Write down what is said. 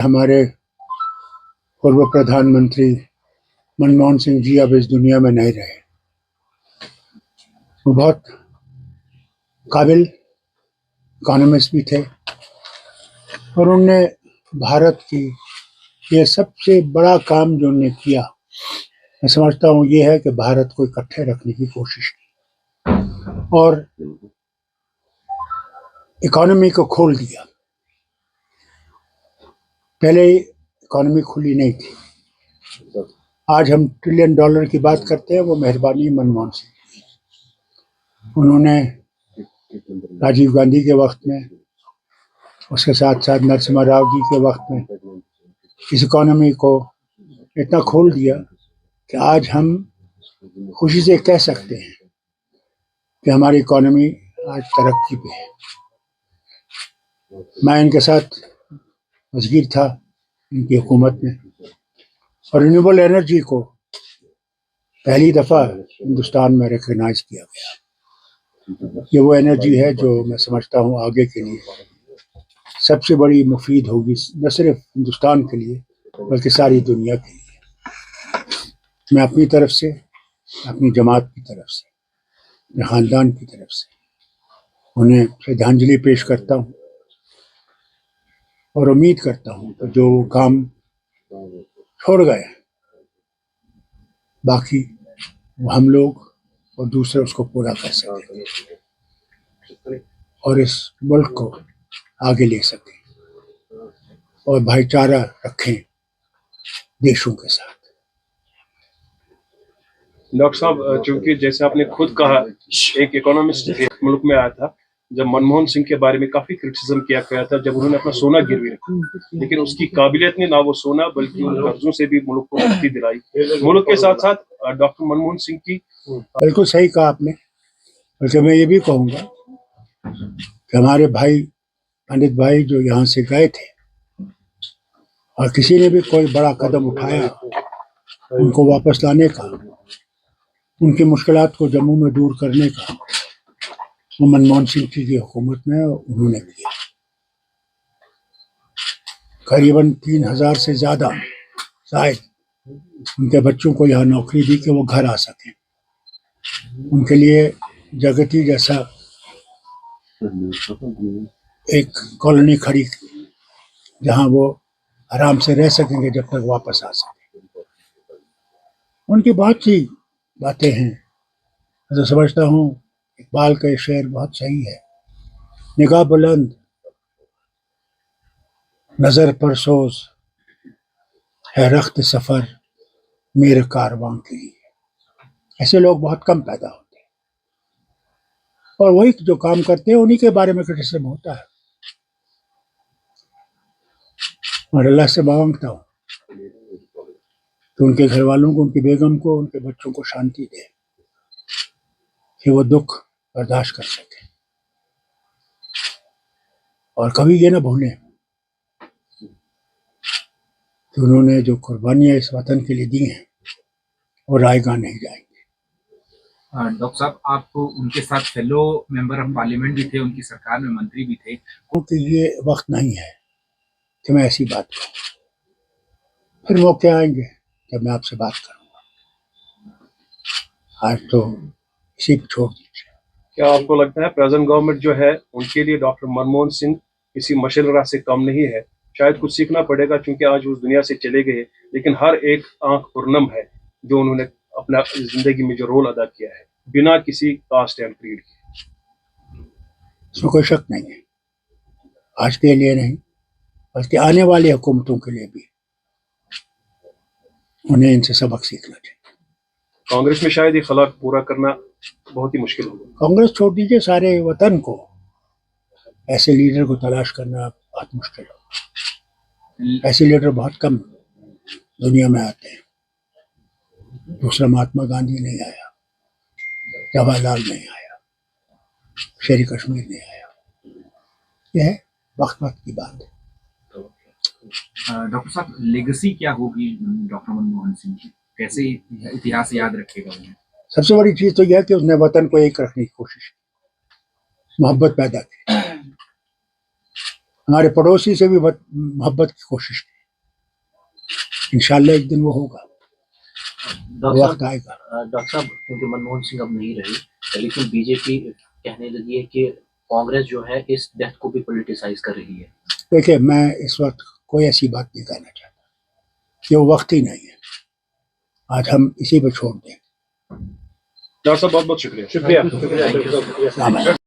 हमारे पूर्व प्रधानमंत्री मनमोहन सिंह जी अब इस दुनिया में नहीं रहे। वो बहुत काबिल इकोनॉमिस्ट भी थे और उन्होंने भारत की ये सबसे बड़ा काम जो उन्होंने किया, मैं समझता हूँ ये है कि भारत को इकट्ठे रखने की कोशिश की और इकोनॉमी को खोल दिया। पहले इकोनॉमी खुली नहीं थी। आज हम $1 ट्रिलियन की बात करते हैं, वो मेहरबानी मनमोहन सिंह। उन्होंने राजीव गांधी के वक्त में, उसके साथ साथ नरसिम्हा राव जी के वक्त में इस इकोनॉमी को इतना खोल दिया कि आज हम खुशी से कह सकते हैं कि हमारी इकोनॉमी आज तरक्की पे है। मैं इनके साथ वज़ीर था इनकी हुकूमत में और रिन्यूएबल एनर्जी को पहली दफ़ा हिंदुस्तान में रिकग्नाइज किया गया। ये वो एनर्जी है जो मैं समझता हूँ आगे के लिए सबसे बड़ी मुफीद होगी, न सिर्फ हिंदुस्तान के लिए बल्कि सारी दुनिया के लिए। मैं अपनी तरफ से, अपनी जमात की तरफ से, अपने ख़ानदान की तरफ से उन्हें श्रद्धांजलि पेश करता हूँ और उम्मीद करता हूँ कि जो काम छोड़ गए बाकी वो हम लोग और दूसरे उसको पूरा कर सकें और इस मुल्क को आगे ले सकें और भाईचारा रखें देशों के साथ। डॉक्टर साहब, चूंकि जैसे आपने खुद कहा, एक इकोनॉमिस्ट मुल्क में आया था जब मनमोहन सिंह के बारे में काफी क्रिटिसिज्म किया गया था जब उन्होंने अपना सोना गिरवी रखा, लेकिन उसकी काबिलियत ने ना वो सोना बल्कि उन कर्जों से भी मुल्क को मुक्ति दिलाई। मुल्क के साथ साथ डॉक्टर मनमोहन सिंह की बिल्कुल सही कहा आपने। बल्कि मैं ये भी कहूँगा कि हमारे भाई पंडित भाई जो यहाँ से गए थे और किसी ने भी कोई बड़ा कदम उठाया उनको वापस लाने का, उनकी मुश्किलात को जम्मू में दूर करने का, वो मनमोहन सिंह जी की हुकूमत में उन्होंने किया। करीबन 3,000 से ज़्यादा शायद उनके बच्चों को यहाँ नौकरी दी कि वो घर आ सकें। उनके लिए जगती जैसा एक कॉलोनी खड़ी जहाँ वो आराम से रह सकेंगे जब तक वापस आ सकें। उनकी बहुत सी बातें हैं। मैं तो समझता हूँ इकबाल का शेर बहुत सही है, निगाह बुलंद नज़र पर सोज है रख्त सफ़र मेरे कारवां के लिए। ऐसे लोग बहुत कम पैदा होते हैं और वही जो काम करते हैं उन्हीं के बारे में क्रिटिसिज्म होता है। और अल्लाह से मांगता हूँ कि उनके घर वालों को, उनकी बेगम को, उनके बच्चों को शांति दे कि वो दुख बर्दाश्त कर सके और कभी ये ना भूलें कि उन्होंने जो कुर्बानियाँ इस वतन के लिए दी हैं वो रायगा नहीं जाएंगी। डॉक्टर साहब, आप उनके साथ फेलो मेंबर ऑफ पार्लियामेंट भी थे, उनकी सरकार में मंत्री भी थे। क्योंकि ये वक्त नहीं है कि मैं ऐसी बात कहूँ, फिर मौके आएंगे जब मैं आपसे बात करूँगा। आज तो इसी पे छोड़ दीजिए। क्या आपको लगता है प्रेजेंट गवर्नमेंट जो है उनके लिए डॉक्टर मनमोहन सिंह किसी मशररा से कम नहीं है? शायद कुछ सीखना पड़ेगा क्योंकि आज उस दुनिया से चले गए, लेकिन हर एक आंख पुरनम है जो उन्होंने अपना जिंदगी में जो रोल अदा किया है बिना किसी कास्ट एंड क्रीड के। इसमें कोई शक नहीं है। आज के लिए नहीं बल्कि आने वाली हुकूमतों के लिए भी उन्हें इनसे सबक सीखना चाहिए। कांग्रेस में शायद ये खलाक पूरा करना बहुत ही मुश्किल होगा। कांग्रेस छोड़ दीजिए, सारे वतन को ऐसे लीडर को तलाश करना बहुत मुश्किल होगा। ऐसे लीडर बहुत कम दुनिया में आते हैं। दूसरा महात्मा गांधी नहीं आया, जवाहरलाल नहीं आया, शेर कश्मीर नहीं आया। यह वक्त वक्त की बात है। डॉक्टर साहब, लेगेसी क्या होगी डॉक्टर मनमोहन सिंह की? कैसे इतिहास याद रखेगा उन्हें? सबसे बड़ी चीज तो यह कि उसने वतन को एक रखने की कोशिश की, मोहब्बत पैदा की। हमारे पड़ोसी से भी मोहब्बत की कोशिश की। इंशाल्लाह एक दिन वो होगा, डॉक्टर वक्त आएगा। डॉक्टर साहब, क्योंकि मनमोहन सिंह अब नहीं रही, लेकिन बीजेपी कहने लगी है कि कांग्रेस जो है इस डेथ को भी पॉलिटिसाइज कर रही है। देखिए, मैं इस वक्त कोई ऐसी बात नहीं कहना चाहता, ये वक्त ही नहीं है। आज हम इसी पे छोड़ दें। डॉक्टर साहब बहुत बहुत शुक्रिया। शुक्रिया। आमीन।